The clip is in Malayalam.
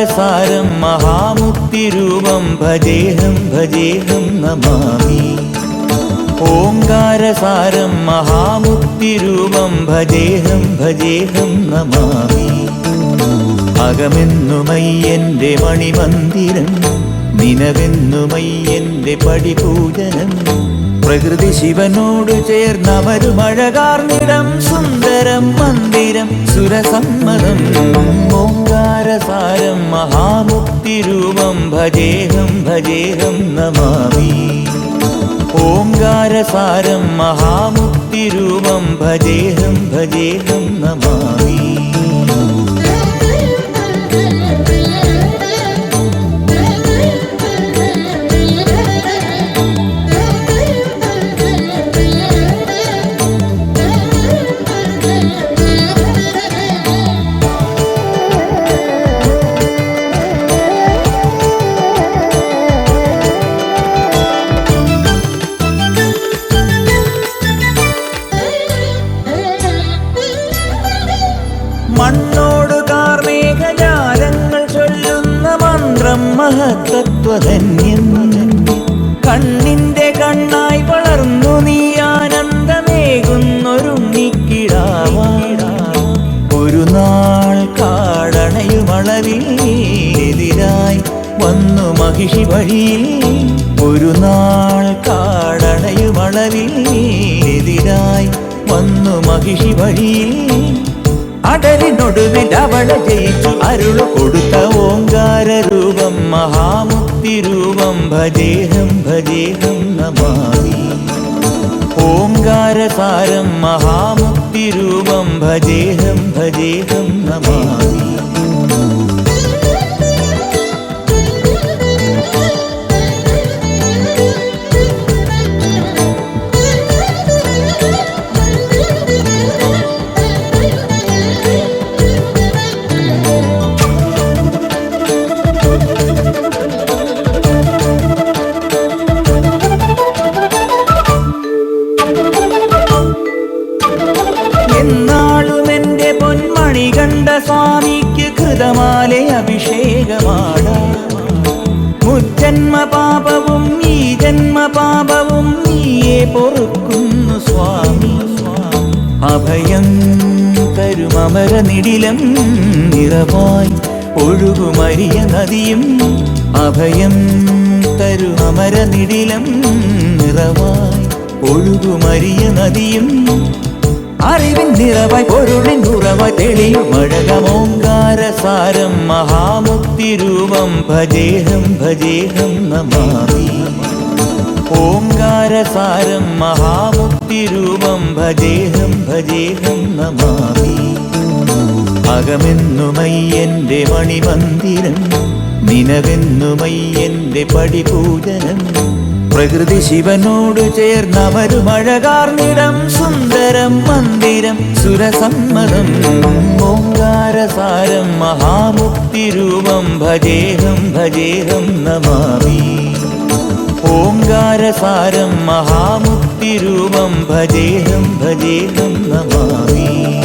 ഓംകാരസാരം മഹാമുക്തിരൂപം ഭജേഹം ഭജേഹം നമാമി. ഓംകാരസാരം മഹാമുക്തിരൂപം ഭജേഹം ഭജേഹം നമാമി. അകമെന്നുമയ്യന്റെ മണിമന്ദിരം, നിനവെന്നുമയ്യന്റെ പടിപൂജനം. പ്രകൃതി ശിവനോട് ചേർന്നവരുമഴകാർന്നിടം, സുന്ദരം മന്ദിരം സുരസമ്മതം. ഓംകാരസാരം മഹാമുക്തിരൂപം ഭജേഹം ഭജേഹം നമാമി. ഓംകാരസാരം മഹാമുക്തിരൂപം ഭജേഹം ഭജേഹം നമാമി. മണ്ണോട് കാർമേഘജാലങ്ങൾ ചൊല്ലുന്ന മന്ത്രം മഹത്തത്വധന്യം. കണ്ണിന്റെ കണ്ണായി വളർന്നു നീ ആനന്ദമേകുന്നൊരുണ്ണിക്കിടാവാട. ഒരു നാൾ കാടണയുമളവിൽ എതിരായി വന്നു മഹിഷി വഴിയിൽ. ഒരു നാൾ കാടണയുമളവിൽ എതിരായി വന്നു മഹിഷി വഴിയിൽ. അടലിനൊടുവിൽ അവളെ ജയിച്ചു അരുളു കൊടുത്ത ഓംകാരരൂപം മഹാമുക്തിരൂപം ഭജേഹം ഭജേഹം നമാമി. ഓംകാരസാരം മഹാമുക്തിരൂപം ഭജേഹം ഭജേഹം നമാമി. എന്നാളുമെന്റെ പൊന്മണി കണ്ട സ്വാമിക്ക് കൃതമാലെ അഭിഷേകമാടാ. മുജ്ജന്മ പാപവും ഈ ജന്മ പാപവും നീയെ പൊറുക്കുന്നു സ്വാമി. അഭയം തരുമമര നിടിലം നിറവായി ഒഴുകുമരിയ നദിയും. അഭയം തരുമമര നിടിലം നിറവായി ഒഴുകുമരിയ നദിയും. അറിവിൻ നിറവായി പൊരുളിൻ ഉറവായി തെളിയും അഴകം. ഓംകാരസാരം മഹാമുക്തിരൂപം ഭജേഹം ഭജേഹം നമാമി. ഓംകാരസാരം മഹാമുക്തിരൂപം ഭജേഹം ഭജേഹം നമാമി. അകമെന്നുമയ്യന്റെ മണിമന്ദിരം, നിനവെന്നുമയ്യന്റെ പടിപൂജനം. പ്രകൃതി ശിവനോട് ചേർന്നവരുമഴകാർന്നിടം, സുന്ദരം മന്ദിരം സുരസമ്മതം. ഓംകാരസാരം മഹാമുക്തിരൂപം ഭജേഹം ഭജേഹം നമാമി. ഓംകാരസാരം മഹാമുക്തിരൂപം ഭജേഹം ഭജേഹം നമാമി.